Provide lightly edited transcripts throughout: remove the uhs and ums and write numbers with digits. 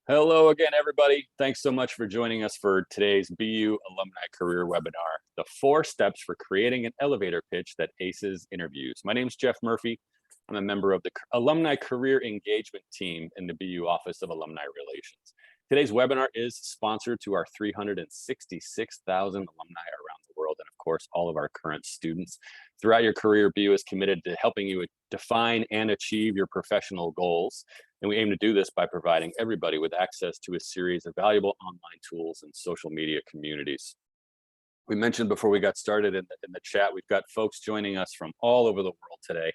Hello again, everybody. Thanks so much for joining us for today's BU Alumni Career Webinar, the 4 steps for creating an elevator pitch that aces interviews. My name is Jeff Murphy. I'm a member of the Alumni Career Engagement Team in the BU Office of Alumni Relations. Today's webinar is sponsored to our 366,000 alumni around the world, and of course, all of our current students. Throughout your career, BU is committed to helping you define and achieve your professional goals. And we aim to do this by providing everybody with access to a series of valuable online tools and social media communities. We mentioned before we got started in the chat, we've got folks joining us from all over the world today,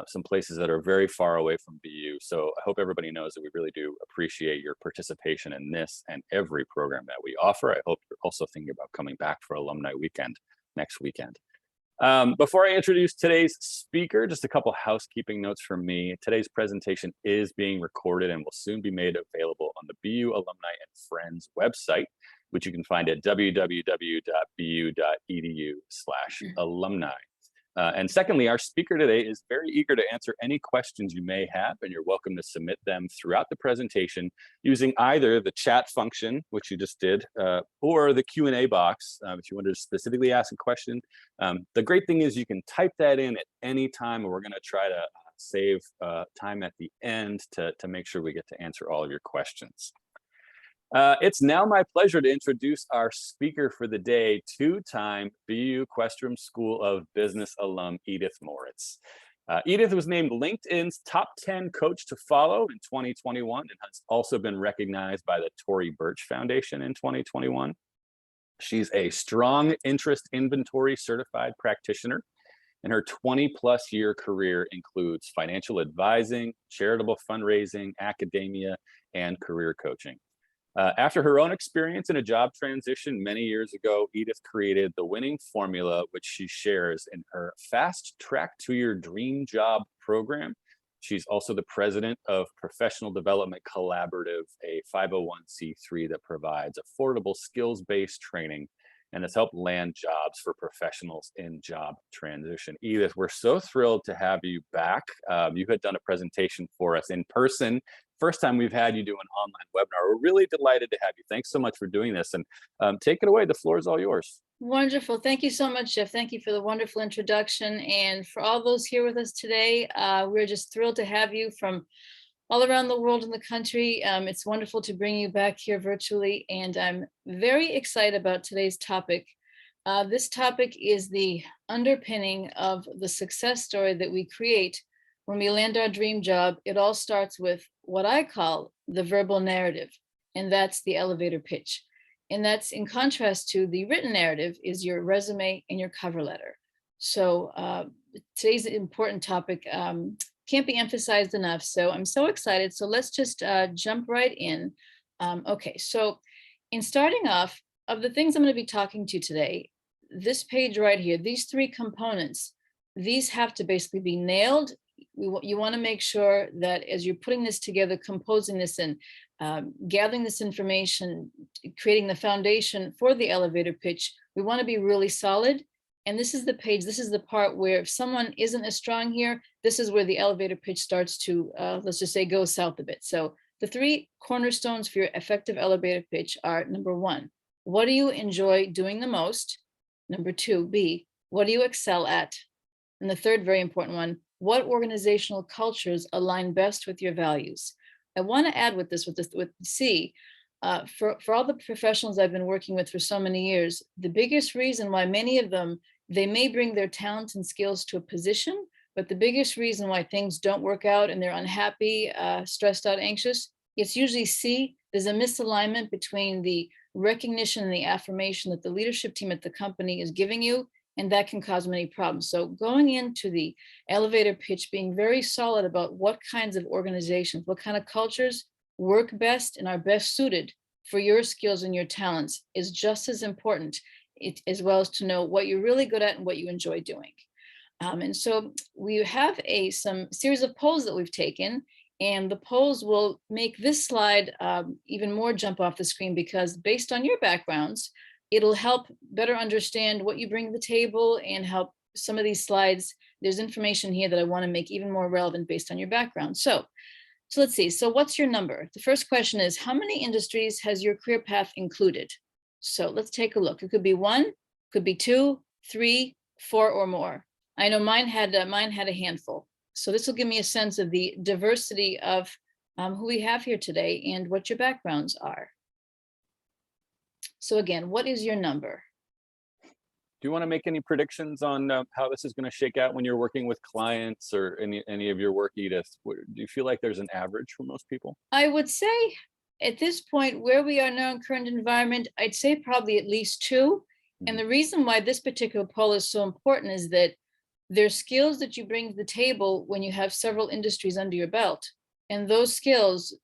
some places that are very far away from BU. So I hope everybody knows that we really do appreciate your participation in this and every program that we offer. I hope you're also thinking about coming back for Alumni Weekend next weekend. Before I introduce today's speaker, just a couple housekeeping notes from me. Today's presentation is being recorded and will soon be made available on the BU Alumni and Friends website, which you can find at www.bu.edu/alumni. And secondly, our speaker today is very eager to answer any questions you may have, and you're welcome to submit them throughout the presentation using either the chat function, which you just did, or the Q&A box if you wanted to specifically ask a question. The great thing is you can type that in at any time, and we're going to try to save time at the end to make sure we get to answer all of your questions. It's now my pleasure to introduce our speaker for the day, 2-time BU Questrom School of Business alum, Edith Moricz. Edith was named LinkedIn's top 10 coach to follow in 2021 and has also been recognized by the Tory Burch Foundation in 2021. She's a strong interest inventory certified practitioner, and her 20-plus year career includes financial advising, charitable fundraising, academia, and career coaching. After her own experience in a job transition many years ago, Edith created the winning formula, which she shares in her Fast Track to Your Dream Job program. She's also the president of Professional Development Collaborative, a 501c3 that provides affordable skills-based training and has helped land jobs for professionals in job transition. Edith, we're so thrilled to have you back. You had done a presentation for us in person. First time we've had you do an online webinar. We're really delighted to have you. Thanks so much for doing this, and take it away. The floor is all yours. Wonderful. Thank you so much, Jeff. Thank you for the wonderful introduction. And for all those here with us today, we're just thrilled to have you from all around the world and the country. It's wonderful to bring you back here virtually, and I'm very excited about today's topic. This topic is the underpinning of the success story that we create when we land our dream job. It all starts with what I call the verbal narrative, and that's the elevator pitch. And that's in contrast to the written narrative is your resume and your cover letter. So today's important topic can't be emphasized enough. So I'm so excited. So let's just jump right in. Okay, so in starting off, of the things I'm going to be talking to today, this page right here, these 3 components, these have to basically be nailed. You want to make sure that as you're putting this together, composing this and gathering this information, creating the foundation for the elevator pitch, we want to be really solid. And this is the page, this is the part where if someone isn't as strong here, this is where the elevator pitch starts to, let's just say, go south a bit. So the 3 cornerstones for your effective elevator pitch are: number 1, what do you enjoy doing the most? Number 2, B, what do you excel at? And the third very important one, what organizational cultures align best with your values? I want to add with C, for all the professionals I've been working with for so many years, the biggest reason why many of them, they may bring their talents and skills to a position, but the biggest reason why things don't work out and they're unhappy, stressed out, anxious, it's usually C, there's a misalignment between the recognition and the affirmation that the leadership team at the company is giving you, and that can cause many problems. So going into the elevator pitch, being very solid about what kinds of organizations, what kind of cultures work best and are best suited for your skills and your talents is just as important, as well as to know what you're really good at and what you enjoy doing. And so we have some series of polls that we've taken, and the polls will make this slide even more jump off the screen, because based on your backgrounds, it'll help better understand what you bring to the table and help some of these slides. There's information here that I want to make even more relevant based on your background. So So let's see. So what's your number? The first question is, how many industries has your career path included? So let's take a look. It could be one, could be two, three, four, or more. I know mine had a handful. So this will give me a sense of the diversity of who we have here today and what your backgrounds are. So again, what is your number? Do you want to make any predictions on how this is going to shake out when you're working with clients or any of your work, Edith? Do you feel like there's an average for most people? I would say at this point where we are now in current environment, I'd say probably at least two. And the reason why this particular poll is so important is that there's skills that you bring to the table when you have several industries under your belt. And those skills,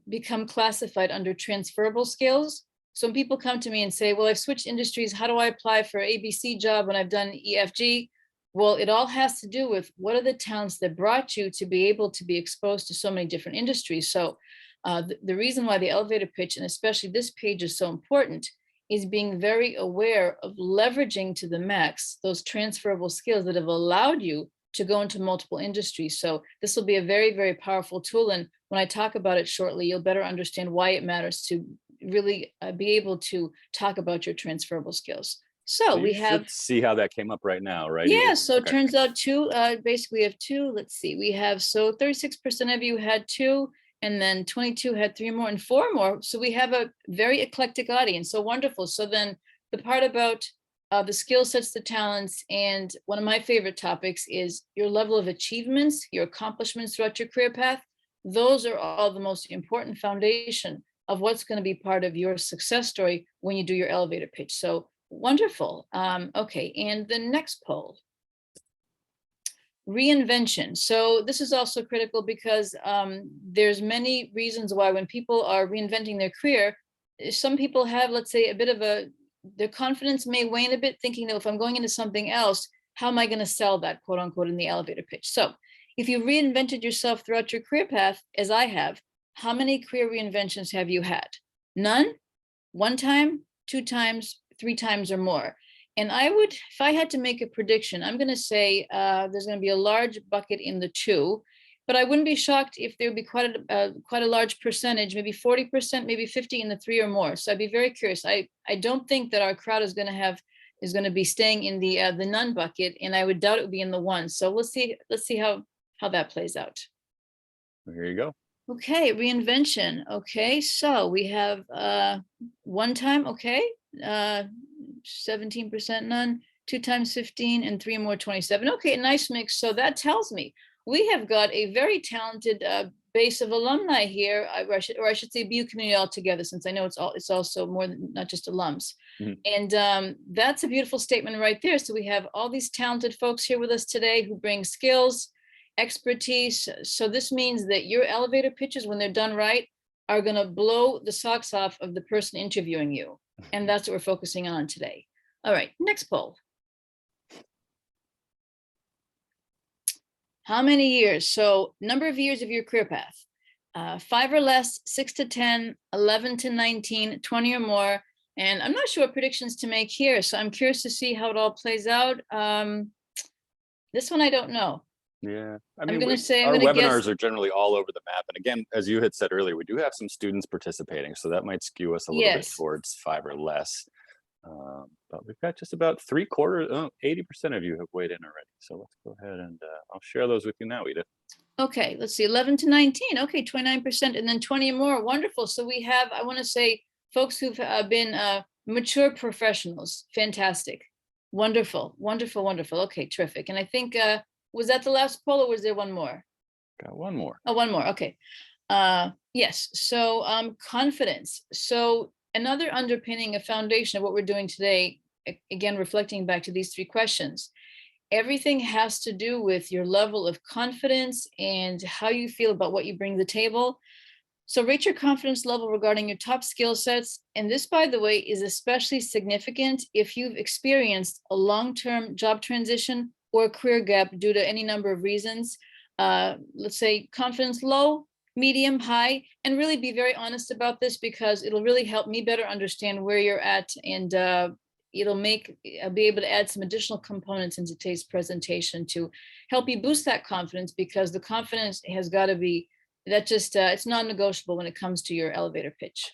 become classified under transferable skills. So when people come to me and say, well, I've switched industries, how do I apply for ABC job when I've done EFG? Well, it all has to do with what are the talents that brought you to be able to be exposed to so many different industries. So the reason why the elevator pitch, and especially this page, is so important is being very aware of leveraging to the max those transferable skills that have allowed you to go into multiple industries. So this will be a very, very powerful tool. And when I talk about it shortly, you'll better understand why it matters to really be able to talk about your transferable skills. So we have, see how that came up right now, right? yeah, so it Okay. turns out two, basically we have two, let's see, we have, so 36% of you had two, and then 22 had three more and four more. So we have a very eclectic audience, so wonderful. So then the part about the skill sets, the talents, and one of my favorite topics is your level of achievements, your accomplishments throughout your career path. Those are all the most important foundation of what's going to be part of your success story when you do your elevator pitch. So wonderful. Okay, and the next poll. Reinvention. So this is also critical because there's many reasons why when people are reinventing their career, some people have, let's say, a bit of their confidence may wane a bit, thinking that if I'm going into something else, how am I going to sell that, quote unquote, in the elevator pitch? So if you reinvented yourself throughout your career path, as I have, how many career reinventions have you had? None? One time, two times, three times, or more? And I would, if I had to make a prediction, I'm going to say there's going to be a large bucket in the two, but I wouldn't be shocked if there would be quite a large percentage, maybe 40%, maybe 50 in the three or more. So I'd be very curious. I don't think that our crowd is going to be staying in the none bucket, and I would doubt it would be in the one. So let's see how that plays out. Here you go. Okay, reinvention. Okay, so we have one time, okay, 17% none, two times 15, and three more 27. Okay, a nice mix. So that tells me we have got a very talented base of alumni here, or I should say BU community altogether, since I know it's also more than not just alums. And that's a beautiful statement right there. So we have all these talented folks here with us today who bring skills, expertise. So this means that your elevator pitches, when they're done right, are going to blow the socks off of the person interviewing you. And that's what we're focusing on today. All right, next poll. How many years? So number of years of your career path, 5 or less, 6 to 10, 11 to 19, 20 or more. And I'm not sure what predictions to make here. So I'm curious to see how it all plays out. This one, I don't know. Yeah, I I'm mean, going to say, our I'm going to webinars guess. are generally all over the map. And again, as you had said earlier, we do have some students participating, so that might skew us a little bit Yes. towards 5 or less. But we've got just about 80% of you have weighed in already. So let's go ahead and I'll share those with you now, Edith. Okay, let's see, 11 to 19. Okay, 29%, and then 20 or more. Wonderful. So we have, I want to say, folks who've been mature professionals. Fantastic. Wonderful, wonderful, wonderful. Okay, terrific. And I think, was that the last poll, or was there one more? Got one more. Oh, one more. Okay. Yes. So confidence. So another underpinning, a foundation of what we're doing today, again, reflecting back to these three questions. Everything has to do with your level of confidence and how you feel about what you bring to the table. So rate your confidence level regarding your top skill sets. And this, by the way, is especially significant if you've experienced a long-term job transition or a career gap due to any number of reasons. Let's say confidence low, medium, high, and really be very honest about this, because it'll really help me better understand where you're at and it'll make, I'll be able to add some additional components into today's presentation to help you boost that confidence, because the confidence has got to be, that just, it's non-negotiable when it comes to your elevator pitch.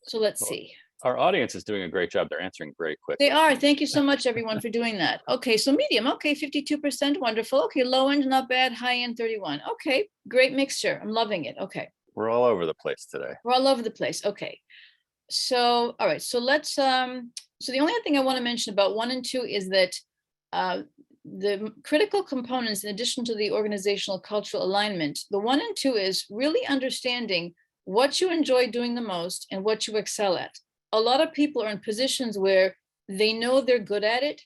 So let's Well, see. our audience is doing a great job. They're answering very quickly. They are. Thank you so much, everyone, for doing that. Okay, so medium. Okay, 52%. Wonderful. Okay, low end, not bad. High end, 31. Okay, great mixture. I'm loving it. Okay. We're all over the place today. We're all over the place. Okay. So, all right. So let's, so the only other thing I want to mention about 1 and 2 is that the critical components, in addition to the organizational cultural alignment, the 1 and 2 is really understanding what you enjoy doing the most and what you excel at. A lot of people are in positions where they know they're good at it,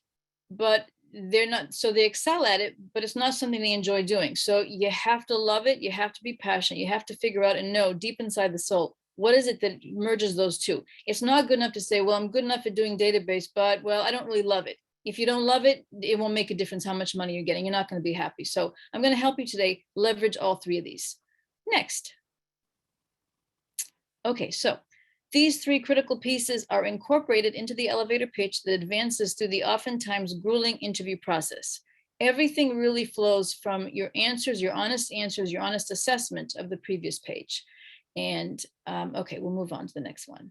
but they're not, so they excel at it, but it's not something they enjoy doing. So you have to love it. You have to be passionate. You have to figure out and know deep inside the soul, what is it that merges those two? It's not good enough to say, well, I'm good enough at doing database, but well, I don't really love it. If you don't love it, it won't make a difference how much money you're getting. You're not going to be happy. So I'm going to help you today leverage all 3 of these. Next. Okay, so these 3 critical pieces are incorporated into the elevator pitch that advances through the oftentimes grueling interview process. Everything really flows from your answers, your honest assessment of the previous page. And okay, we'll move on to the next one.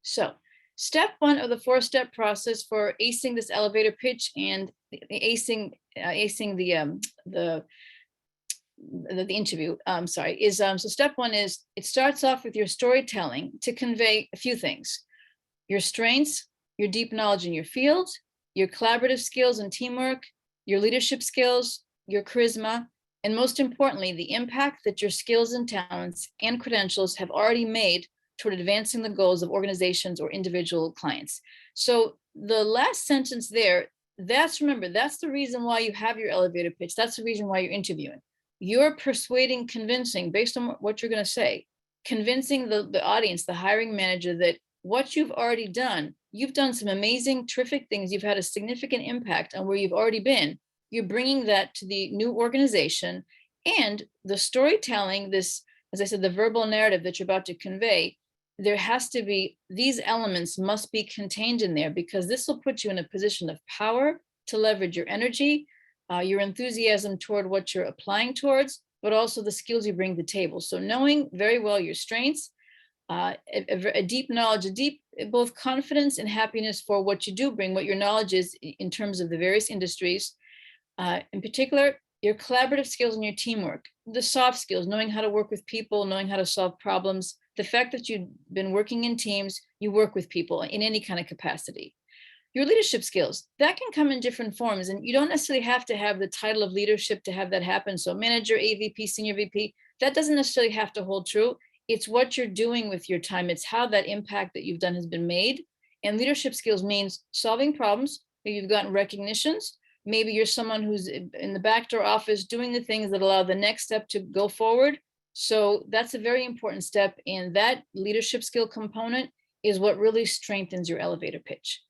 So step 1 of the 4-step process for acing this elevator pitch and acing the interview, is, so step 1 is, it starts off with your storytelling to convey a few things: your strengths, your deep knowledge in your field, your collaborative skills and teamwork, your leadership skills, your charisma, and most importantly, the impact that your skills and talents and credentials have already made toward advancing the goals of organizations or individual clients. So the last sentence there, remember, that's the reason why you have your elevator pitch. That's the reason why you're interviewing. You're persuading, convincing, based on what you're going to say, convincing the audience, the hiring manager, that what you've already done, you've done some amazing, terrific things. You've had a significant impact on where you've already been. You're bringing that to the new organization, and the storytelling, this, as I said, the verbal narrative that you're about to convey, there has to be, these elements must be contained in there, because this will put you in a position of power to leverage your energy, your enthusiasm toward what you're applying towards, but also the skills you bring to the table. So knowing very well your strengths, a deep knowledge, both confidence and happiness for what you do bring, what your knowledge is in terms of the various industries. In particular, your collaborative skills and your teamwork, the soft skills, knowing how to work with people, knowing how to solve problems, the fact that you've been working in teams, you work with people in any kind of capacity. Your leadership skills, that can come in different forms, and you don't necessarily have to have the title of leadership to have that happen. So manager, AVP, senior VP, that doesn't necessarily have to hold true. It's what you're doing with your time. It's how that impact that you've done has been made. And leadership skills means solving problems. Maybe you've gotten recognitions. Maybe you're someone who's in the backdoor office doing the things that allow the next step to go forward. So that's a very important step. And that leadership skill component is what really strengthens your elevator pitch.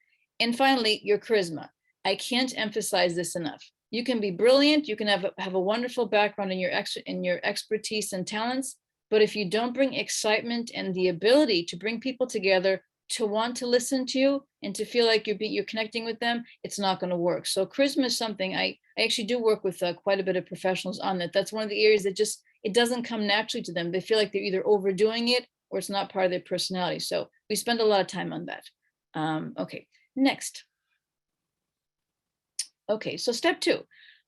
And finally, your charisma. I can't emphasize this enough. You can be brilliant. You can have a wonderful background in your expertise and talents. But if you don't bring excitement and the ability to bring people together to want to listen to you and to feel like you're connecting with them, it's not going to work. So charisma is something I actually do work with quite a bit of professionals on that. That's one of the areas that just, it doesn't come naturally to them. They feel like they're either overdoing it or it's not part of their personality. So we spend a lot of time on that. Okay, next. Okay, so step 2.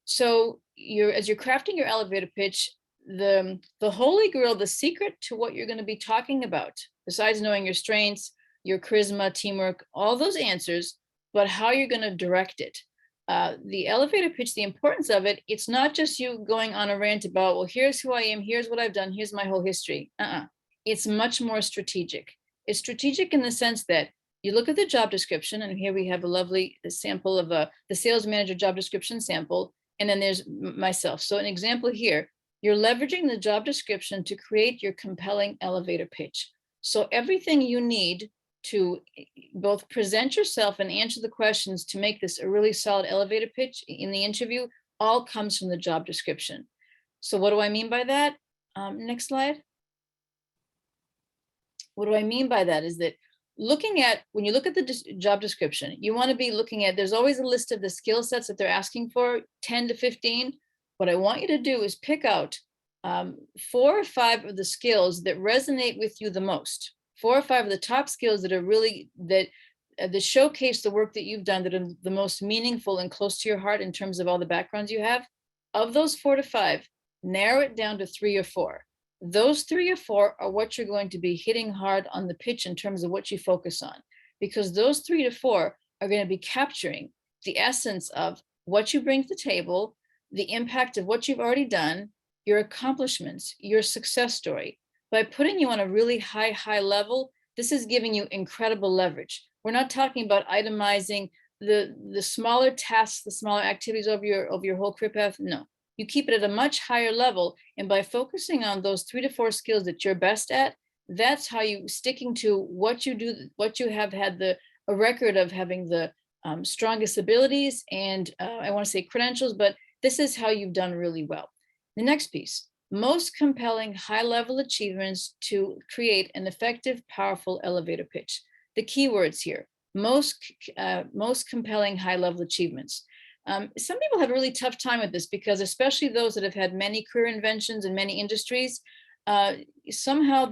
So as you're crafting your elevator pitch, the holy grail, the secret to what you're going to be talking about, besides knowing your strengths, your charisma, teamwork, all those answers, but how you're going to direct it. The elevator pitch, the importance of it, it's not just you going on a rant about, well, here's who I am, here's what I've done, here's my whole history. It's much more strategic. It's strategic in the sense that you look at the job description, and here we have a lovely sample of the sales manager job description sample, and then there's myself. So an example here, you're leveraging the job description to create your compelling elevator pitch. So everything you need to both present yourself and answer the questions to make this a really solid elevator pitch in the interview all comes from the job description. So what do I mean by that? Next slide. What do I mean by that is that looking at, when you look at the job description, you want to be looking at, there's always a list of the skill sets that they're asking for, 10 to 15. What I want you to do is pick out 4 or 5 of the skills that resonate with you the most. 4 or 5 of the top skills that are really, that showcase the work that you've done, that are the most meaningful and close to your heart in terms of all the backgrounds you have. Of those 4 to 5, narrow it down to 3 or 4. Those 3 or 4 are what you're going to be hitting hard on the pitch in terms of what you focus on, because those 3 to 4 are going to be capturing the essence of what you bring to the table, the impact of what you've already done, your accomplishments, your success story. By putting you on a really high level, this is giving you incredible leverage. We're not talking about itemizing the smaller tasks, the smaller activities of your whole career path. No, you keep it at a much higher level. And by focusing on those 3 to 4 skills that you're best at, that's how you, sticking to what you do, what you have had a record of having the strongest abilities and I want to say credentials, but this is how you've done really well. The next piece, most compelling high-level achievements to create an effective, powerful elevator pitch. The key words here, most compelling high-level achievements. Some people have a really tough time with this because, especially those that have had many career inventions in many industries, somehow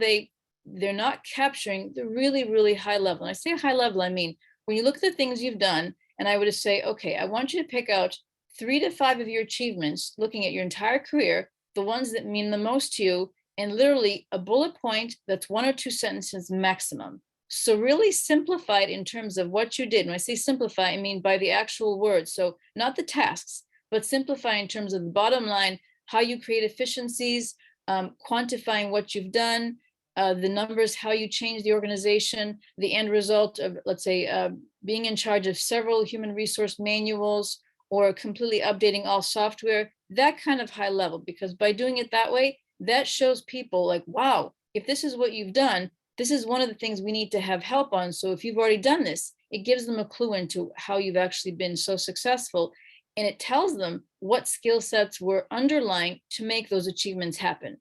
they're not capturing the really high level. And I say high level, I mean, when you look at the things you've done, and I would just say, okay, I want you to pick out 3 to 5 of your achievements, looking at your entire career, the ones that mean the most to you, and literally a bullet point that's 1 or 2 sentences maximum. So really simplify it in terms of what you did. When I say simplify, I mean by the actual words. So not the tasks, but simplify in terms of the bottom line, how you create efficiencies, quantifying what you've done, the numbers, how you change the organization, the end result of, let's say, being in charge of several human resource manuals or completely updating all software, that kind of high level, because by doing it that way, that shows people like, wow, if this is what you've done, this is one of the things we need to have help on. So if you've already done this, it gives them a clue into how you've actually been so successful. And it tells them what skill sets were underlying to make those achievements happen.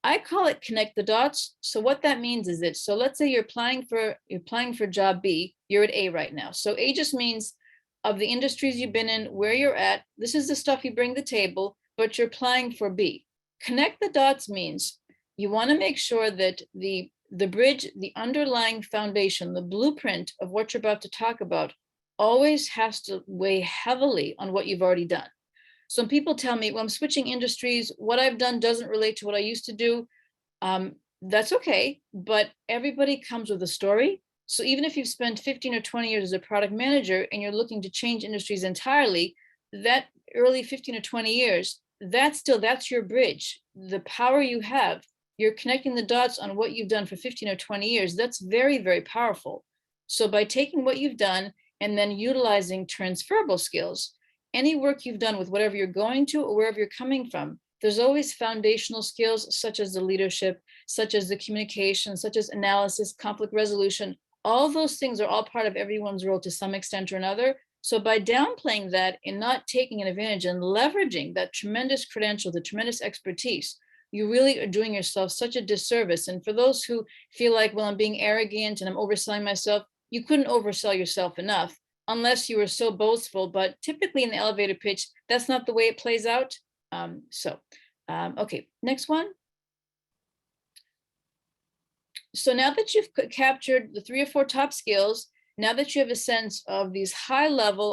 I call it connect the dots. So what that means is that, so let's say you're applying for job B, you're at A right now. So A just means of the industries you've been in, where you're at, this is the stuff you bring to the table, but you're applying for B. Connect the dots means you want to make sure that the bridge, the underlying foundation, the blueprint of what you're about to talk about always has to weigh heavily on what you've already done. Some people tell me, well, I'm switching industries. What I've done doesn't relate to what I used to do. That's okay, but everybody comes with a story. So even if you've spent 15 or 20 years as a product manager and you're looking to change industries entirely, that early 15 or 20 years, that's your bridge. The power you have, you're connecting the dots on what you've done for 15 or 20 years. That's very powerful. So by taking what you've done and then utilizing transferable skills, any work you've done with whatever you're going to or wherever you're coming from, there's always foundational skills such as the leadership, such as the communication, such as analysis, conflict resolution. All those things are all part of everyone's role to some extent or another. So by downplaying that and not taking an advantage and leveraging that tremendous credential, the tremendous expertise, you really are doing yourself such a disservice. And for those who feel like, well, I'm being arrogant and I'm overselling myself, you couldn't oversell yourself enough unless you were so boastful. But typically in the elevator pitch, that's not the way it plays out. Okay, next one. So now that you've captured the 3 or 4 top skills, now that you have a sense of these high level,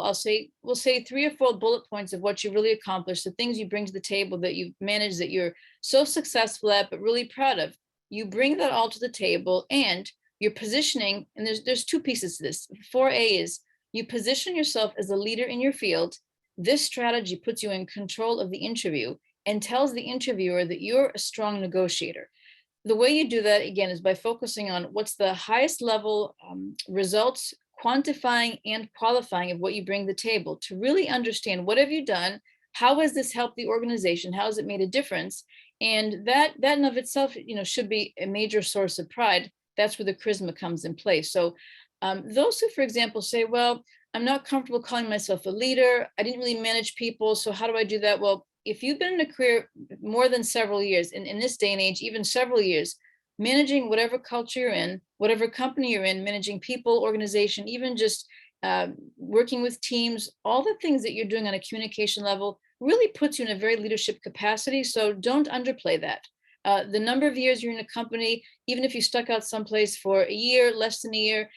we'll say 3 or 4 bullet points of what you really accomplished, the things you bring to the table that you've managed, that you're so successful at, but really proud of. You bring that all to the table and you're positioning, and there's 2 pieces to this. 4A is you position yourself as a leader in your field. This strategy puts you in control of the interview and tells the interviewer that you're a strong negotiator. The way you do that, again, is by focusing on what's the highest level results, quantifying and qualifying of what you bring to the table to really understand what have you done, how has this helped the organization, how has it made a difference, and that in of itself, should be a major source of pride. That's where the charisma comes in place. So those who, for example, say, well, I'm not comfortable calling myself a leader, I didn't really manage people, so how do I do that? Well, if you've been in a career more than several years, in this day and age, even several years, managing whatever culture you're in, whatever company you're in, managing people, organization, even just working with teams, all the things that you're doing on a communication level really puts you in a very leadership capacity. So don't underplay that. The number of years you're in a company, even if you stuck out someplace for a year, less than a year,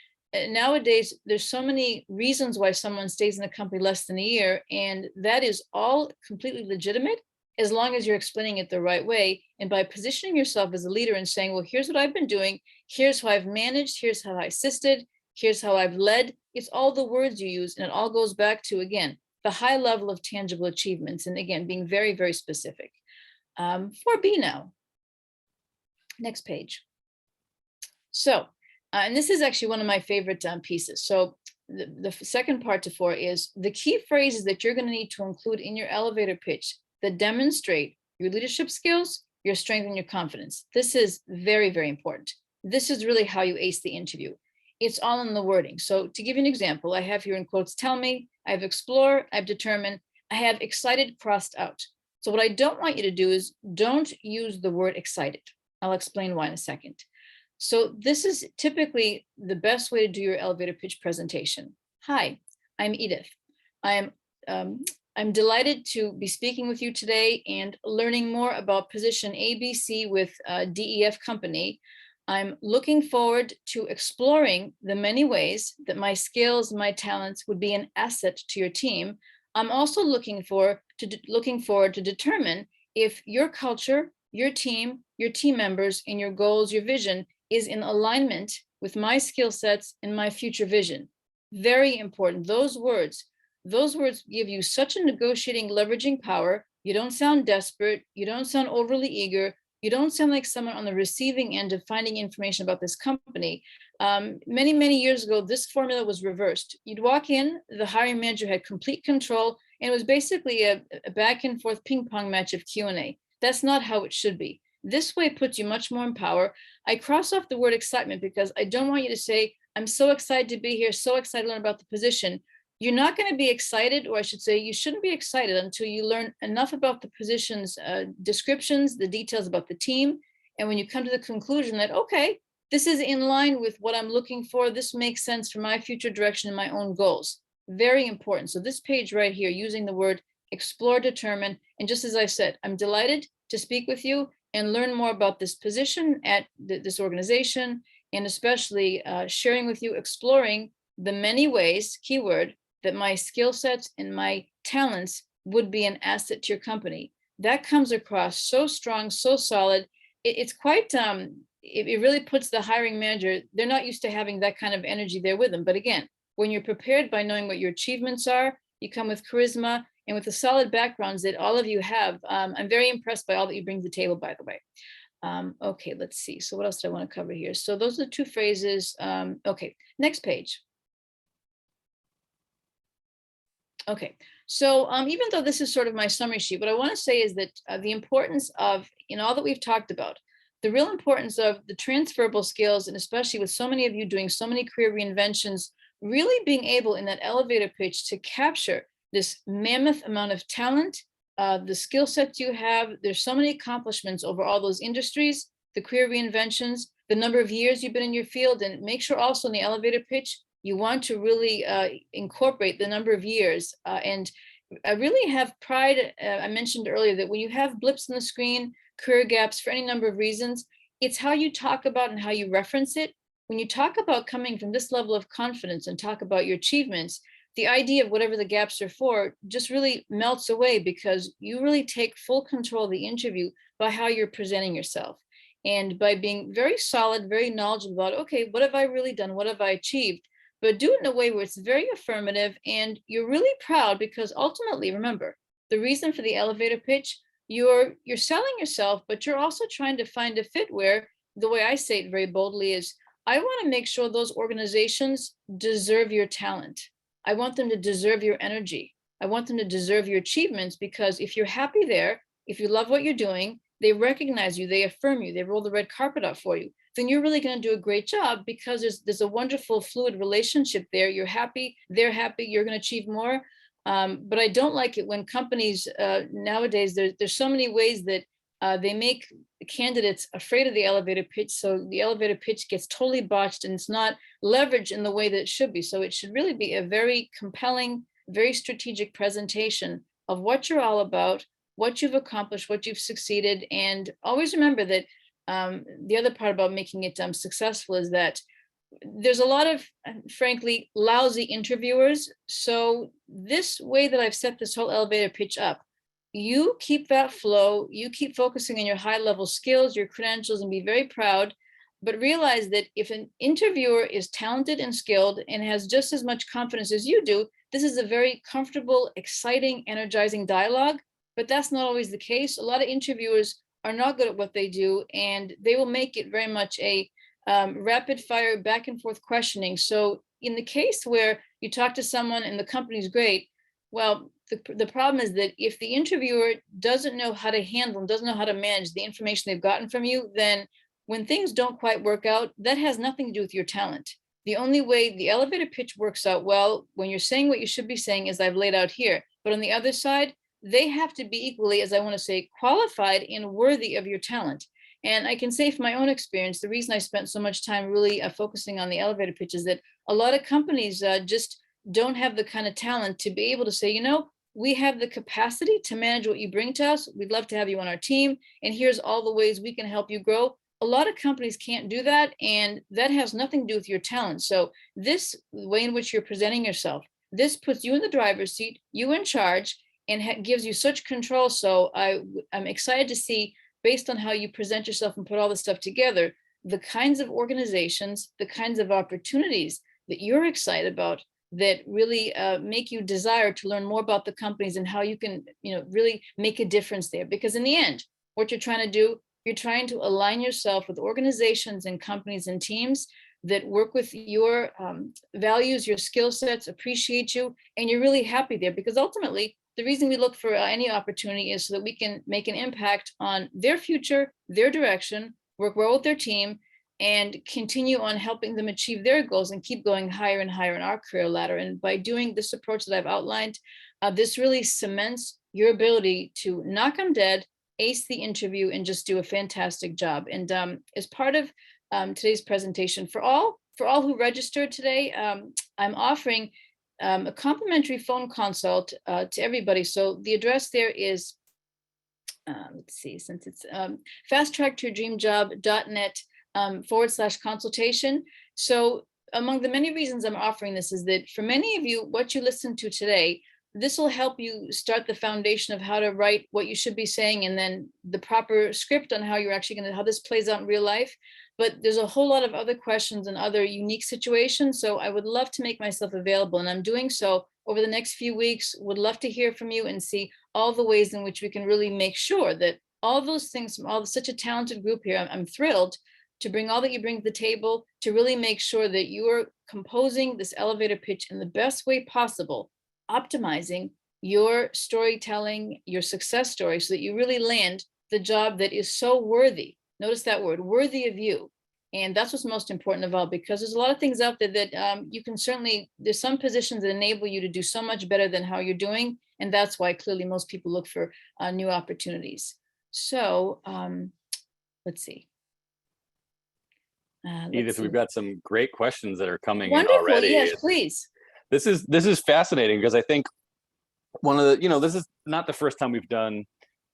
nowadays, there's so many reasons why someone stays in a company less than a year, and that is all completely legitimate as long as you're explaining it the right way. And by positioning yourself as a leader and saying, well, here's what I've been doing, here's how I've managed, here's how I assisted, here's how I've led. It's all the words you use, and it all goes back to, again, the high level of tangible achievements. And again, being very, very specific. 4B now. Next page. So, and this is actually one of my favorite pieces. So the second part to 4 is the key phrases that you're going to need to include in your elevator pitch that demonstrate your leadership skills, your strength, and your confidence. This is very, very important. This is really how you ace the interview. It's all in the wording. So to give you an example, I have here in quotes, tell me, I have explore, I've determined, I have excited crossed out. So what I don't want you to do is don't use the word excited. I'll explain why in a second. So this is typically the best way to do your elevator pitch presentation. Hi, I'm Edith. I'm delighted to be speaking with you today and learning more about position ABC with DEF company. I'm looking forward to exploring the many ways that my skills, my talents would be an asset to your team. I'm also looking forward to determine if your culture, your team members, and your goals, your vision is in alignment with my skill sets and my future vision. Very important. Those words give you such a negotiating, leveraging power. You don't sound desperate. You don't sound overly eager. You don't sound like someone on the receiving end of finding information about this company. Many, many years ago, this formula was reversed. You'd walk in, the hiring manager had complete control, and it was basically a back and forth ping pong match of Q&A. That's not how it should be. This way puts you much more in power. I cross off the word excitement because I don't want you to say, I'm so excited to be here, so excited to learn about the position. You're not going to be excited, or I should say, you shouldn't be excited until you learn enough about the position's descriptions, the details about the team. And when you come to the conclusion that, okay, this is in line with what I'm looking for, this makes sense for my future direction and my own goals. Very important. So this page right here, using the word explore, determine, and just as I said, I'm delighted to speak with you and learn more about this position at this organization, and especially sharing with you, exploring the many ways, keyword, that my skill sets and my talents would be an asset to your company. That comes across so strong, so solid. It's quite, it really puts the hiring manager, they're not used to having that kind of energy there with them. But again, when you're prepared by knowing what your achievements are, you come with charisma and with the solid backgrounds that all of you have. I'm very impressed by all that you bring to the table, by the way. Okay, let's see. So what else do I want to cover here? So those are the 2 phrases. Okay, next page. Okay, so even though this is sort of my summary sheet, what I want to say is that the importance of, in all that we've talked about, the real importance of the transferable skills, and especially with so many of you doing so many career reinventions, really being able in that elevator pitch to capture this mammoth amount of talent, the skill sets you have. There's so many accomplishments over all those industries, the career reinventions, the number of years you've been in your field, and make sure also in the elevator pitch, you want to really incorporate the number of years. And I really have pride. I mentioned earlier that when you have blips in the screen, career gaps for any number of reasons, it's how you talk about and how you reference it. When you talk about coming from this level of confidence and talk about your achievements, the idea of whatever the gaps are for just really melts away, because you really take full control of the interview by how you're presenting yourself. And by being very solid, very knowledgeable about, okay, what have I really done? What have I achieved? But do it in a way where it's very affirmative and you're really proud, because ultimately, remember, the reason for the elevator pitch, you're selling yourself, but you're also trying to find a fit where, the way I say it very boldly is, I want to make sure those organizations deserve your talent. I want them to deserve your energy. I want them to deserve your achievements, because if you're happy there, if you love what you're doing, they recognize you, they affirm you, they roll the red carpet out for you, then you're really going to do a great job, because there's a wonderful fluid relationship there. You're happy, they're happy, you're going to achieve more. But I don't like it when companies nowadays, there's so many ways that they make candidates afraid of the elevator pitch. So the elevator pitch gets totally botched and it's not leveraged in the way that it should be. So it should really be a very compelling, very strategic presentation of what you're all about, what you've accomplished, what you've succeeded. And always remember that the other part about making it successful is that there's a lot of, frankly, lousy interviewers. So this way that I've set this whole elevator pitch up, you keep that flow, you keep focusing on your high level skills, your credentials, and be very proud. But realize that if an interviewer is talented and skilled and has just as much confidence as you do, this is a very comfortable, exciting, energizing dialogue. But that's not always the case. A lot of interviewers are not good at what they do, and they will make it very much a rapid fire back and forth questioning. So in the case where you talk to someone and the company's great, well, the problem is that if the interviewer doesn't know how to handle, doesn't know how to manage the information they've gotten from you, then when things don't quite work out, that has nothing to do with your talent. The only way the elevator pitch works out well, when you're saying what you should be saying, is I've laid out here. But on the other side, they have to be equally, as I want to say, qualified and worthy of your talent. And I can say from my own experience, the reason I spent so much time really focusing on the elevator pitch is that a lot of companies just don't have the kind of talent to be able to say, you know, we have the capacity to manage what you bring to us. We'd love to have you on our team. And here's all the ways we can help you grow. A lot of companies can't do that. And that has nothing to do with your talent. So this way in which you're presenting yourself, this puts you in the driver's seat, you in charge, and gives you such control. So I'm excited to see, based on how you present yourself and put all this stuff together, the kinds of organizations, the kinds of opportunities that you're excited about that really make you desire to learn more about the companies and how you can, you know, really make a difference there. Because in the end, what you're trying to do, you're trying to align yourself with organizations and companies and teams that work with your values, your skill sets, appreciate you, and you're really happy there. Because ultimately, the reason we look for any opportunity is so that we can make an impact on their future, their direction, work well with their team, and continue on helping them achieve their goals and keep going higher and higher in our career ladder. And by doing this approach that I've outlined, this really cements your ability to knock them dead, ace the interview, and just do a fantastic job. And as part of today's presentation, for all who registered today, I'm offering a complimentary phone consult to everybody. So the address there is, let's see, since it's fasttracktoyourdreamjob.net /consultation. So among the many reasons I'm offering this is that for many of you, what you listened to today, this will help you start the foundation of how to write what you should be saying, and then the proper script on how you're actually going to, how this plays out in real life. But there's a whole lot of other questions and other unique situations. So I would love to make myself available, and I'm doing so over the next few weeks. Would love to hear from you and see all the ways in which we can really make sure that all those things from such a talented group here, I'm thrilled to bring all that you bring to the table to really make sure that you are composing this elevator pitch in the best way possible, optimizing your storytelling, your success story, so that you really land the job that is so worthy. Notice that word, worthy of you. And that's what's most important of all, because there's a lot of things out there that you can certainly, there's some positions that enable you to do so much better than how you're doing. And that's why clearly most people look for new opportunities. So let's see. Edith, we've got some great questions that are coming Wonderful. in already. Yes, please. This is fascinating, because I think one of the, this is not the first time we've done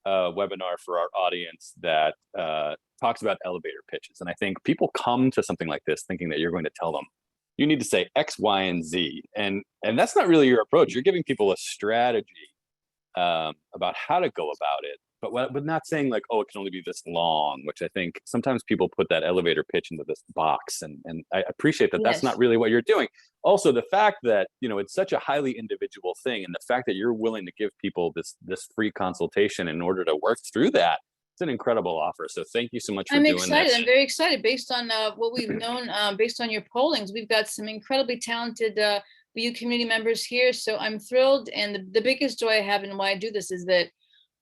a webinar for our audience that talks about elevator pitches. And I think people come to something like this thinking that you're going to tell them, you need to say X, Y, and Z. And that's not really your approach. You're giving people a strategy about how to go about it, but not saying like, oh, it can only be this long, which I think sometimes people put that elevator pitch into this box. And I appreciate that. That's not really what you're doing. Also, the fact that, it's such a highly individual thing, and the fact that you're willing to give people this free consultation in order to work through that, it's an incredible offer. So thank you so much for doing this. I'm excited. I'm very excited. Based on what we've known, based on your pollings, we've got some incredibly talented BU community members here. So I'm thrilled. And the biggest joy I have and why I do this is that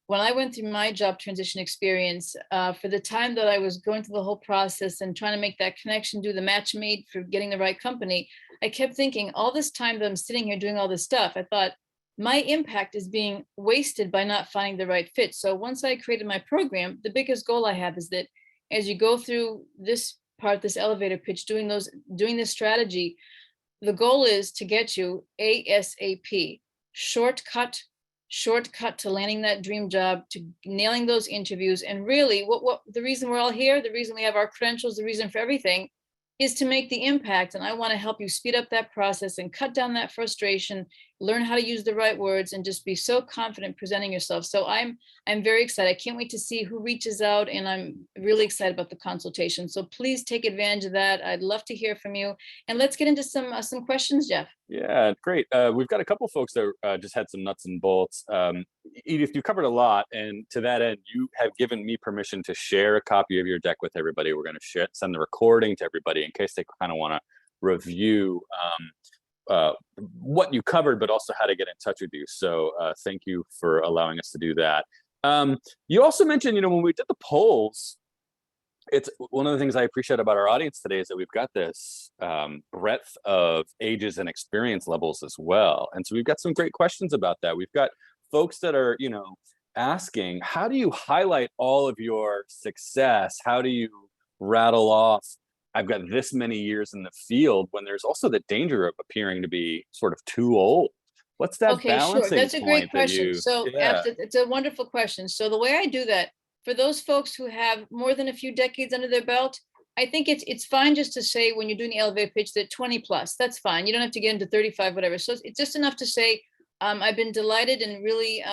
when I went through my job transition experience, for the time that I was going through the whole process and trying to make that connection, do the match made for getting the right company, I kept thinking all this time that I'm sitting here doing all this stuff, I thought, my impact is being wasted by not finding the right fit. So once I created my program, the biggest goal I have is that as you go through this part, this elevator pitch, doing this strategy, the goal is to get you ASAP, shortcut, shortcut to landing that dream job, to nailing those interviews. And really, what the reason we're all here, the reason we have our credentials, the reason for everything is to make the impact. And I want to help you speed up that process and cut down that frustration, learn how to use the right words, and just be so confident presenting yourself. So I'm very excited. I can't wait to see who reaches out, and I'm really excited about the consultation. So please take advantage of that. I'd love to hear from you. And let's get into some questions, Jeff. Yeah, great. We've got a couple folks that just had some nuts and bolts. Edith, you covered a lot, and to that end, you have given me permission to share a copy of your deck with everybody. We're going to send the recording to everybody in case they kind of want to review what you covered, but also how to get in touch with you. So thank you for allowing us to do that. You also mentioned, when we did the polls, it's one of the things I appreciate about our audience today is that we've got this breadth of ages and experience levels as well. And so we've got some great questions about that. We've got folks that are, asking, how do you highlight all of your success? How do you rattle off, I've got this many years in the field, when there's also the danger of appearing to be sort of too old? What's that Okay, sure. balancing That's a great point that question. you, So yeah, it's a wonderful question. So the way I do that, for those folks who have more than a few decades under their belt, I think it's fine just to say when you're doing the elevator pitch that 20 plus, that's fine. You don't have to get into 35, whatever. So it's just enough to say, I've been delighted and really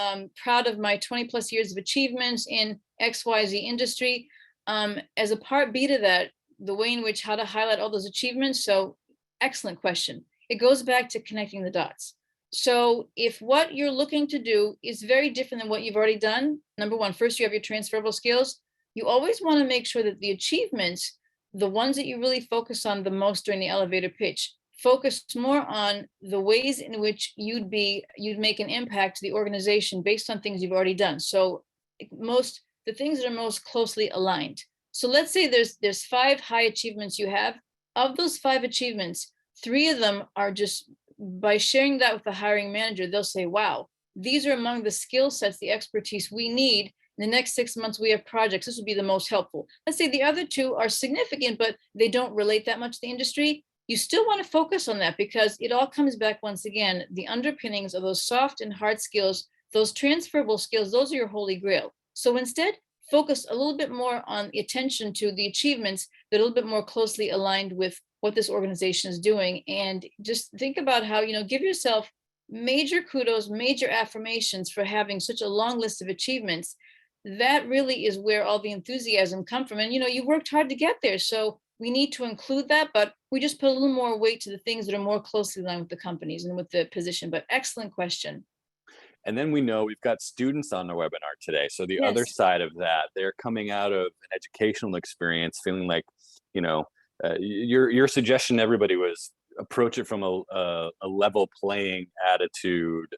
proud of my 20 plus years of achievements in XYZ industry. As a part B to that, the way in which how to highlight all those achievements. So excellent question. It goes back to connecting the dots. So if what you're looking to do is very different than what you've already done, number one, first you have your transferable skills. You always want to make sure that the achievements, the ones that you really focus on the most during the elevator pitch, focus more on the ways in which you'd make an impact to the organization based on things you've already done. So the things that are most closely aligned. So let's say there's 5 high achievements you have. Of those 5 achievements, 3 of them are just, by sharing that with the hiring manager, they'll say, wow, these are among the skill sets, the expertise we need. In the next 6 months, we have projects. This would be the most helpful. Let's say the other 2 are significant, but they don't relate that much to the industry. You still want to focus on that because it all comes back once again, the underpinnings of those soft and hard skills, those transferable skills, those are your holy grail. So instead, focus a little bit more on the attention to the achievements that are a little bit more closely aligned with what this organization is doing. And just think about how, give yourself major kudos, major affirmations for having such a long list of achievements. That really is where all the enthusiasm come from. And, you worked hard to get there. So we need to include that, but we just put a little more weight to the things that are more closely aligned with the companies and with the position. But excellent question. and then we know we've got students on the webinar today. So the other Yes. side of that, they're coming out of an educational experience feeling like, your suggestion to everybody was approach it from a level playing attitude,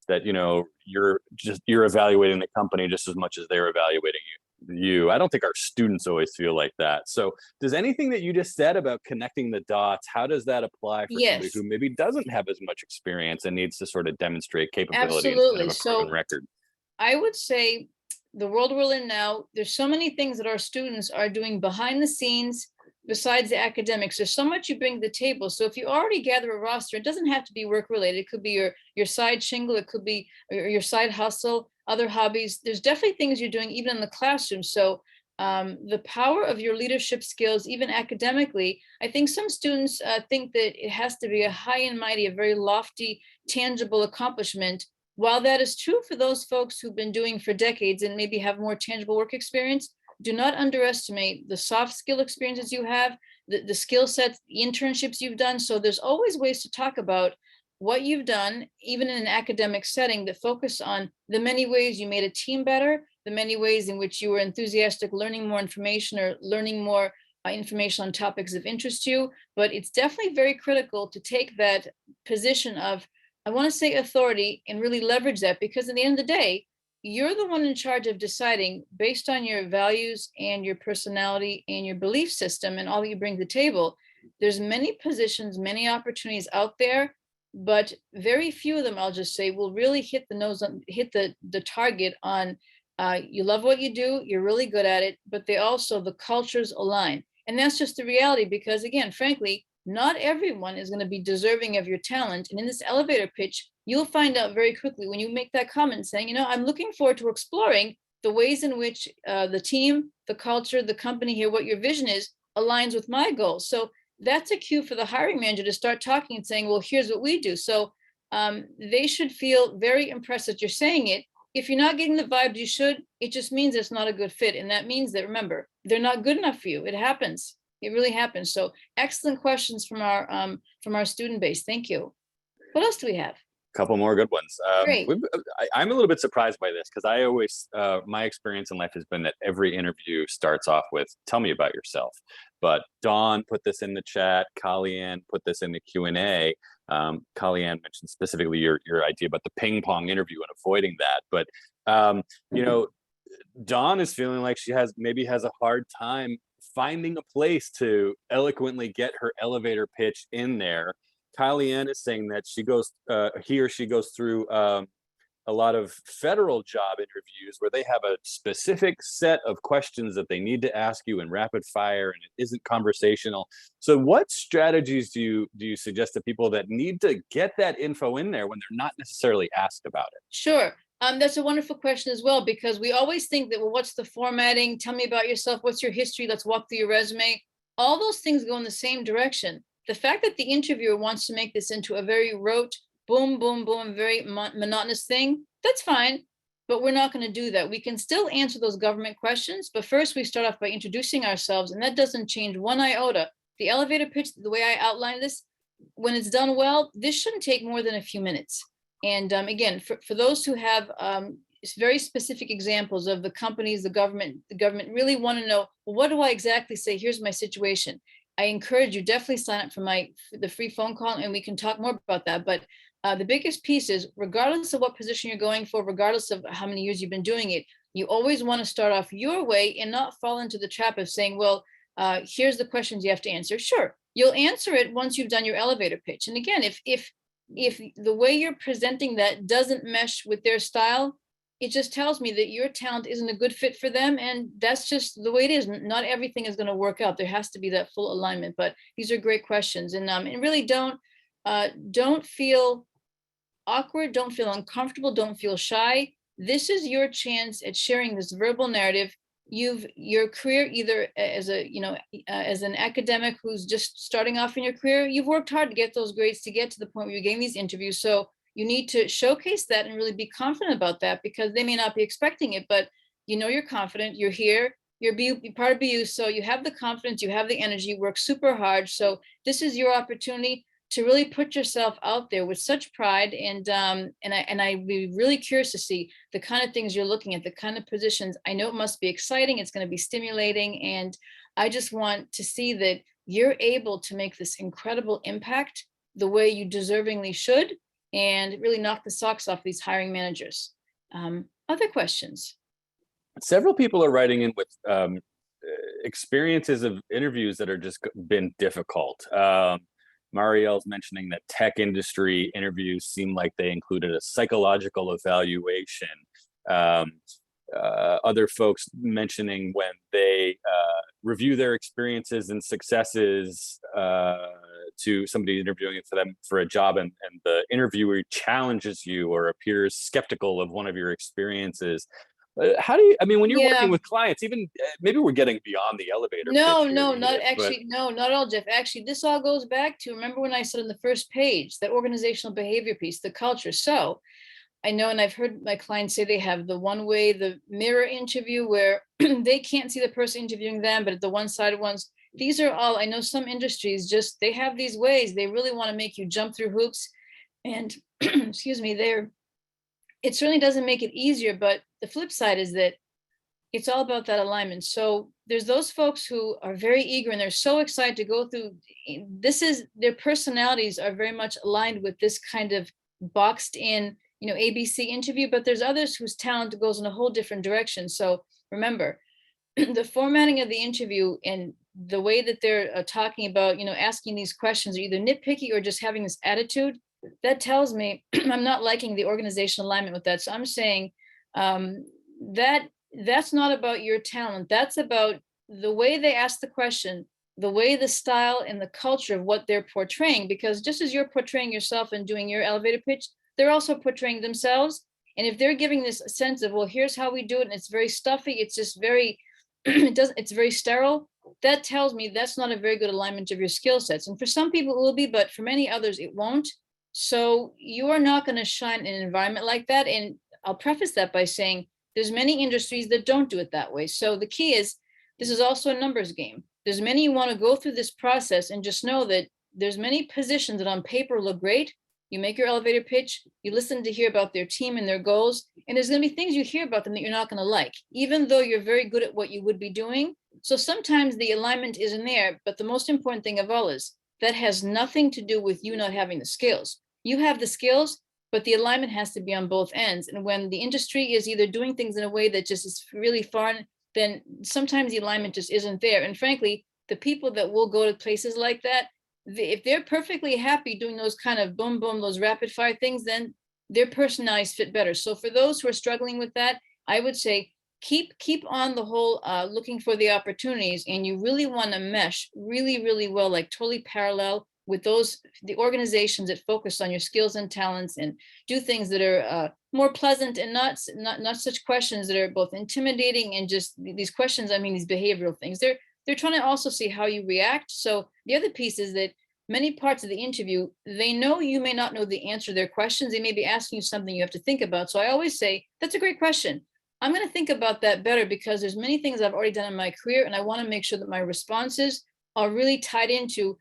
that, you're evaluating the company just as much as they're evaluating you. I don't think our students always feel like that. So does anything that you just said about connecting the dots, how does that apply for somebody Yes, who maybe doesn't have as much experience and needs to sort of demonstrate capability instead of absolutely. a proven So record? I would say the world we're in now, there's so many things that our students are doing behind the scenes besides the academics. There's so much you bring to the table. So if you already gather a roster, it doesn't have to be work related. It could be your side shingle, it could be your side hustle, other hobbies. There's definitely things you're doing even in the classroom. So the power of your leadership skills, even academically, I think some students think that it has to be a high and mighty, a very lofty, tangible accomplishment. While that is true for those folks who've been doing for decades and maybe have more tangible work experience, do not underestimate the soft skill experiences you have, the skill sets, the internships you've done. So there's always ways to talk about what you've done, even in an academic setting, that focus on the many ways you made a team better, the many ways in which you were enthusiastic, learning more information or learning more information on topics of interest to you. But it's definitely very critical to take that position of, I want to say, authority, and really leverage that, because in the end of the day, you're the one in charge of deciding based on your values and your personality and your belief system and all that you bring to the table. There's many positions, many opportunities out there. but very few of them, I'll just say, will really hit the target on, you love what you do, you're really good at it, but they also, the cultures align. And that's just the reality, because again, frankly, not everyone is going to be deserving of your talent. And in this elevator pitch, you'll find out very quickly when you make that comment saying, I'm looking forward to exploring the ways in which the team, the culture, the company here, what your vision is, aligns with my goals. So that's a cue for the hiring manager to start talking and saying, well, here's what we do. So they should feel very impressed that you're saying it. If you're not getting the vibes you should, it just means it's not a good fit. And that means that, remember, they're not good enough for you. It happens. It really happens. So excellent questions from our student base. Thank you. What else do we have? Couple more good ones. Great. I'm a little bit surprised by this, because I always, my experience in life has been that every interview starts off with, tell me about yourself. But Dawn put this in the chat, Kellyanne put this in the Q&A. Kellyanne mentioned specifically your idea about the ping pong interview and avoiding that. But, Dawn is feeling like she maybe has a hard time finding a place to eloquently get her elevator pitch in there. Kellyanne is saying that she goes through a lot of federal job interviews where they have a specific set of questions that they need to ask you in rapid fire, and it isn't conversational. So what strategies do you suggest to people that need to get that info in there when they're not necessarily asked about it? Sure. That's a wonderful question as well, because we always think that, well, what's the formatting? Tell me about yourself. What's your history? Let's walk through your resume. All those things go in the same direction. The fact that the interviewer wants to make this into a very rote, boom, boom, boom, very monotonous thing, that's fine, but we're not going to do that. We can still answer those government questions, but first we start off by introducing ourselves, and that doesn't change one iota. The elevator pitch, the way I outlined this, when it's done well, this shouldn't take more than a few minutes. And again, for those who have very specific examples of the companies, the government really want to know, well, what do I exactly say? Here's my situation. I encourage you, definitely sign up for the free phone call, and we can talk more about that. But the biggest piece is, regardless of what position you're going for, regardless of how many years you've been doing it, you always want to start off your way and not fall into the trap of saying, well, here's the questions you have to answer. Sure, you'll answer it once you've done your elevator pitch. And again, if the way you're presenting that doesn't mesh with their style, it just tells me that your talent isn't a good fit for them. And that's just the way it is. Not everything is going to work out. There has to be that full alignment. But these are great questions. And really don't feel awkward. Don't feel uncomfortable. Don't feel shy. This is your chance at sharing this verbal narrative. Your career, either as an academic who's just starting off in your career, you've worked hard to get those grades to get to the point where you're getting these interviews. So you need to showcase that and really be confident about that, because they may not be expecting it, but you're confident, you're here, you're part of BU. So you have the confidence, you have the energy, work super hard. So this is your opportunity to really put yourself out there with such pride. And I'd be really curious to see the kind of things you're looking at, the kind of positions. I know it must be exciting. It's going to be stimulating. And I just want to see that you're able to make this incredible impact the way you deservingly should, and really knock the socks off these hiring managers. Other questions? Several people are writing in with experiences of interviews that are just been difficult. Marielle's mentioning that tech industry interviews seem like they included a psychological evaluation. Other folks mentioning when they review their experiences and successes to somebody interviewing for them for a job, and the interviewer challenges you or appears skeptical of one of your experiences. How do you, when you're working with clients, even maybe we're getting beyond the elevator pitch here, not at all, Jeff. Actually, this all goes back to, remember when I said on the first page, that organizational behavior piece, the culture. So I know, and I've heard my clients say they have the one-way, the mirror interview, where they can't see the person interviewing them, but at the one-sided ones. These are all, I know some industries just, they have these ways. They really want to make you jump through hoops. And excuse me, it certainly doesn't make it easier, but the flip side is that it's all about that alignment. So there's those folks who are very eager and they're so excited to go through. Their personalities are very much aligned with this kind of boxed in, ABC interview, but there's others whose talent goes in a whole different direction. So remember, the formatting of the interview and the way that they're talking about, asking these questions are either nitpicky or just having this attitude. that tells me I'm not liking the organizational alignment with that. So I'm saying that that's not about your talent. That's about the way they ask the question, the way, the style, and the culture of what they're portraying. Because just as you're portraying yourself and doing your elevator pitch, they're also portraying themselves. And if they're giving this sense of, well, here's how we do it, and it's very stuffy, it's just very, it's very sterile, that tells me that's not a very good alignment of your skill sets. And for some people it will be, but for many others it won't. So you are not going to shine in an environment like that. And I'll preface that by saying there's many industries that don't do it that way. So the key is, this is also a numbers game. There's many who want to go through this process, and just know that there's many positions that on paper look great. You make your elevator pitch, you listen to hear about their team and their goals, and there's going to be things you hear about them that you're not going to like, even though you're very good at what you would be doing. So sometimes the alignment isn't there, but the most important thing of all is that has nothing to do with you not having the skills. You have the skills, but the alignment has to be on both ends. And when the industry is either doing things in a way that just is really foreign, then sometimes the alignment just isn't there. And frankly, the people that will go to places like that, if they're perfectly happy doing those kind of boom, boom, those rapid fire things, then their personalities fit better. So for those who are struggling with that, I would say keep on the whole looking for the opportunities, and you really want to mesh really, really well, like totally parallel with the organizations that focus on your skills and talents, and do things that are more pleasant, and not such questions that are both intimidating and just these questions. I mean, these behavioral things. They're trying to also see how you react. So the other piece is that many parts of the interview, they know you may not know the answer to their questions. They may be asking you something you have to think about. So I always say, that's a great question. I'm going to think about that better, because there's many things I've already done in my career, and I want to make sure that my responses are really tied into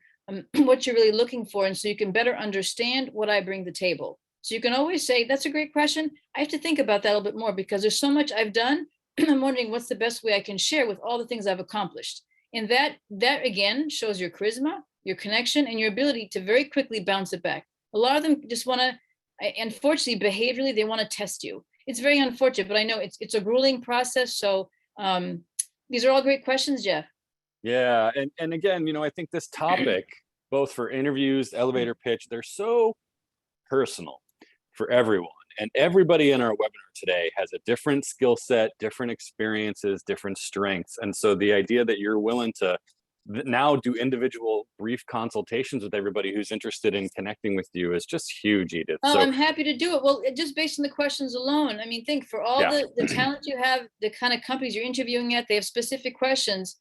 what you're really looking for. And so you can better understand what I bring to the table. So you can always say, that's a great question. I have to think about that a little bit more, because there's so much I've done. I'm wondering what's the best way I can share with all the things I've accomplished. And that again shows your charisma, your connection, and your ability to very quickly bounce it back. A lot of them just want to, unfortunately, behaviorally, they want to test you. It's very unfortunate, but I know it's a grueling process. So these are all great questions, Jeff. Yeah, and again, I think this topic, both for interviews, elevator pitch, they're so personal for everyone. And everybody in our webinar today has a different skill set, different experiences, different strengths. And so the idea that you're willing to now do individual brief consultations with everybody who's interested in connecting with you is just huge, Edith. Oh, So I'm happy to do it. Well, just based on the questions alone, I mean, think for all yeah, the talent you have, the kind of companies you're interviewing at, they have specific questions.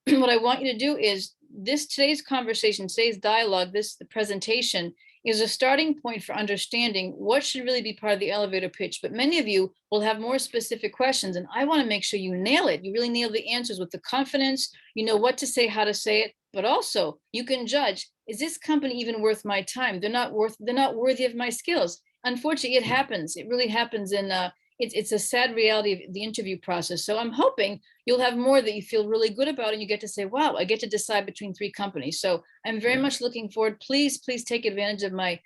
What I want you to do is today's conversation, today's dialogue, the presentation is a starting point for understanding what should really be part of the elevator pitch. But many of you will have more specific questions, and I want to make sure you nail it. You really nail the answers with the confidence, you know what to say, how to say it, but also you can judge, is this company even worth my time? They're not worthy of my skills. Unfortunately, it happens. It really happens in it's a sad reality of the interview process. So I'm hoping you'll have more that you feel really good about, and you get to say, wow, I get to decide between 3 companies. So I'm very much looking forward. Please take advantage of my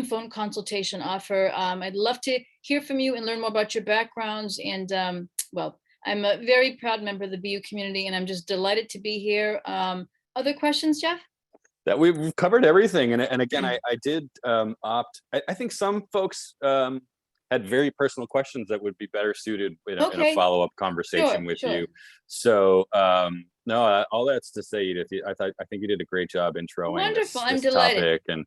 phone consultation offer. I'd love to hear from you and learn more about your backgrounds. And well, I'm a very proud member of the BU community, and I'm just delighted to be here. Other questions, Jeff? that we've covered everything. And again, I did opt. I think some folks had very personal questions that would be better suited in a follow-up conversation with you. So no, all that's to say, Edith, I think you did a great job introing this topic, and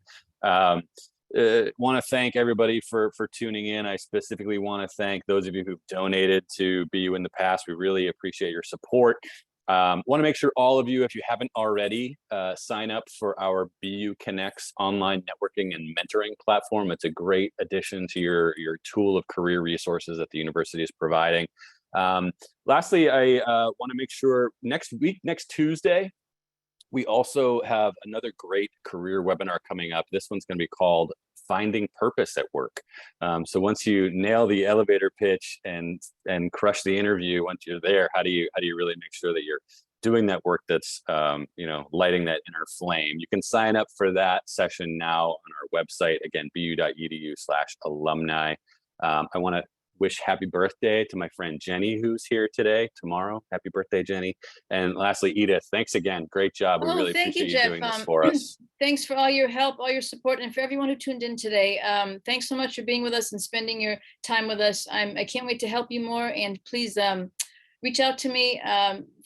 want to thank everybody for tuning in. I specifically want to thank those of you who've donated to BU in the past. We really appreciate your support. Want to make sure all of you, if you haven't already, sign up for our BU Connects online networking and mentoring platform. It's a great addition to your tool of career resources that the university is providing. Lastly, I want to make sure next Tuesday, we also have another great career webinar coming up. This one's going to be called Finding Purpose at Work. So once you nail the elevator pitch and crush the interview, once you're there, how do you really make sure that you're doing that work that's lighting that inner flame? You can sign up for that session now on our website, again, bu.edu/alumni. I want to wish happy birthday to my friend Jenny, who's here today, tomorrow. Happy birthday, Jenny. And lastly, Edith, thanks again. Great job. We really Thank you, appreciate you Jeff. doing this for us. Thanks for all your help, all your support, and for everyone who tuned in today. Thanks so much for being with us and spending your time with us. I can't wait to help you more, and please reach out to me.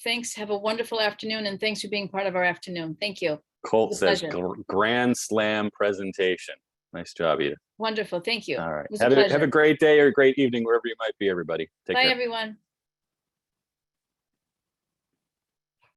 Thanks. Have a wonderful afternoon, and thanks for being part of our afternoon. Thank you. Colt says pleasure. grand slam presentation. Nice job, Edith. Wonderful. Thank you. All right. It was a Have a great day or a great evening wherever you might be, everybody. Take Bye, care. everyone.